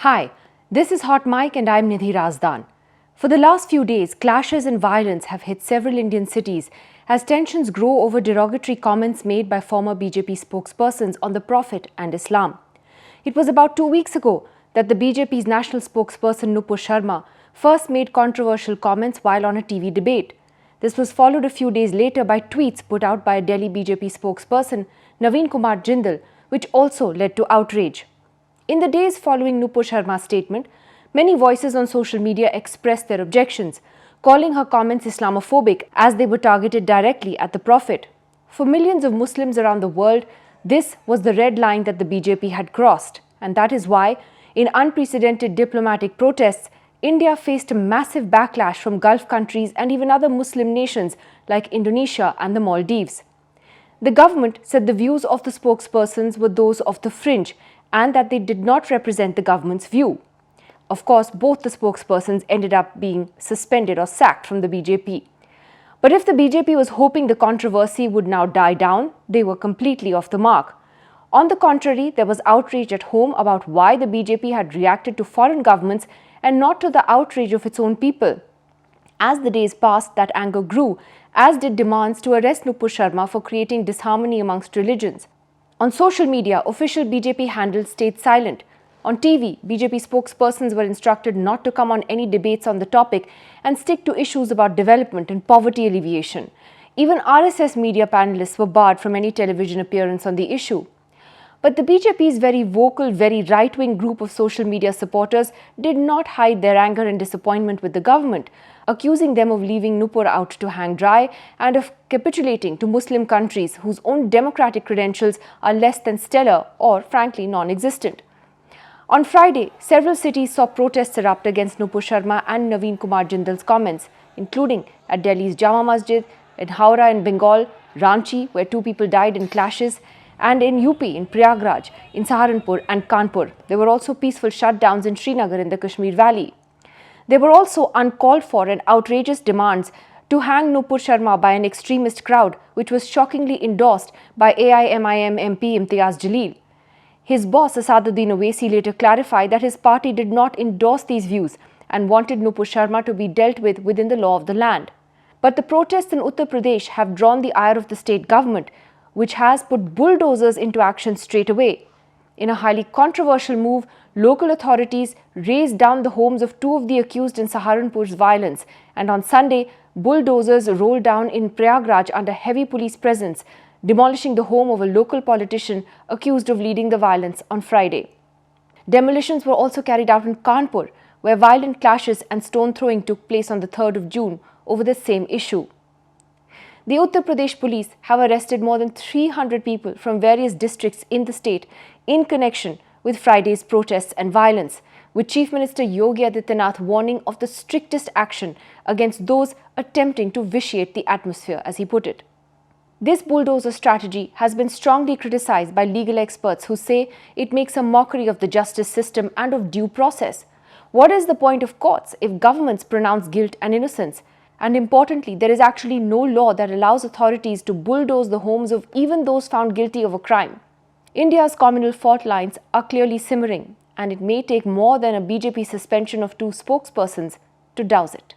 Hi, this is Hot Mic and I'm Nidhi Razdan. For the last few days, clashes and violence have hit several Indian cities as tensions grow over derogatory comments made by former BJP spokespersons on the Prophet and Islam. It was about 2 weeks ago that the BJP's national spokesperson Nupur Sharma first made controversial comments while on a TV debate. This was followed a few days later by tweets put out by Delhi BJP spokesperson Naveen Kumar Jindal, which also led to outrage. In the days following Nupur Sharma's statement, many voices on social media expressed their objections, calling her comments Islamophobic as they were targeted directly at the Prophet. For millions of Muslims around the world, this was the red line that the BJP had crossed, and that is why, in unprecedented diplomatic protests, India faced a massive backlash from Gulf countries and even other Muslim nations like Indonesia and the Maldives. The government said the views of the spokespersons were those of the fringe and that they did not represent the government's view. Of course, both the spokespersons ended up being suspended or sacked from the BJP. But if the BJP was hoping the controversy would now die down, they were completely off the mark. On the contrary, there was outrage at home about why the BJP had reacted to foreign governments and not to the outrage of its own people. As the days passed, that anger grew, as did demands to arrest Nupur Sharma for creating disharmony amongst religions. On social media, official BJP handles stayed silent. On TV, BJP spokespersons were instructed not to come on any debates on the topic and stick to issues about development and poverty alleviation. Even RSS media panelists were barred from any television appearance on the issue. But the BJP's very vocal, very right-wing group of social media supporters did not hide their anger and disappointment with the government, accusing them of leaving Nupur out to hang dry and of capitulating to Muslim countries whose own democratic credentials are less than stellar or, frankly, non-existent. On Friday, several cities saw protests erupt against Nupur Sharma and Naveen Kumar Jindal's comments, including at Delhi's Jama Masjid, in Howrah in Bengal, Ranchi, where 2 people died in clashes, and in UP, in Prayagraj, in Saharanpur and Kanpur. There were also peaceful shutdowns in Srinagar in the Kashmir Valley. There were also uncalled for and outrageous demands to hang Nupur Sharma by an extremist crowd, which was shockingly endorsed by AIMIM MP Imtiaz Jalil. His boss, Asaduddin Owaisi, later clarified that his party did not endorse these views and wanted Nupur Sharma to be dealt with within the law of the land. But the protests in Uttar Pradesh have drawn the ire of the state government, which has put bulldozers into action straight away. In a highly controversial move, local authorities razed down the homes of 2 of the accused in Saharanpur's violence, and on Sunday, bulldozers rolled down in Prayagraj under heavy police presence, demolishing the home of a local politician accused of leading the violence on Friday. Demolitions were also carried out in Kanpur, where violent clashes and stone throwing took place on the 3rd of June over the same issue. The Uttar Pradesh police have arrested more than 300 people from various districts in the state in connection with Friday's protests and violence, with Chief Minister Yogi Adityanath warning of the strictest action against those attempting to vitiate the atmosphere, as he put it. This bulldozer strategy has been strongly criticized by legal experts who say it makes a mockery of the justice system and of due process. What is the point of courts if governments pronounce guilt and innocence? And importantly, there is actually no law that allows authorities to bulldoze the homes of even those found guilty of a crime. India's communal fault lines are clearly simmering, and it may take more than a BJP suspension of 2 spokespersons to douse it.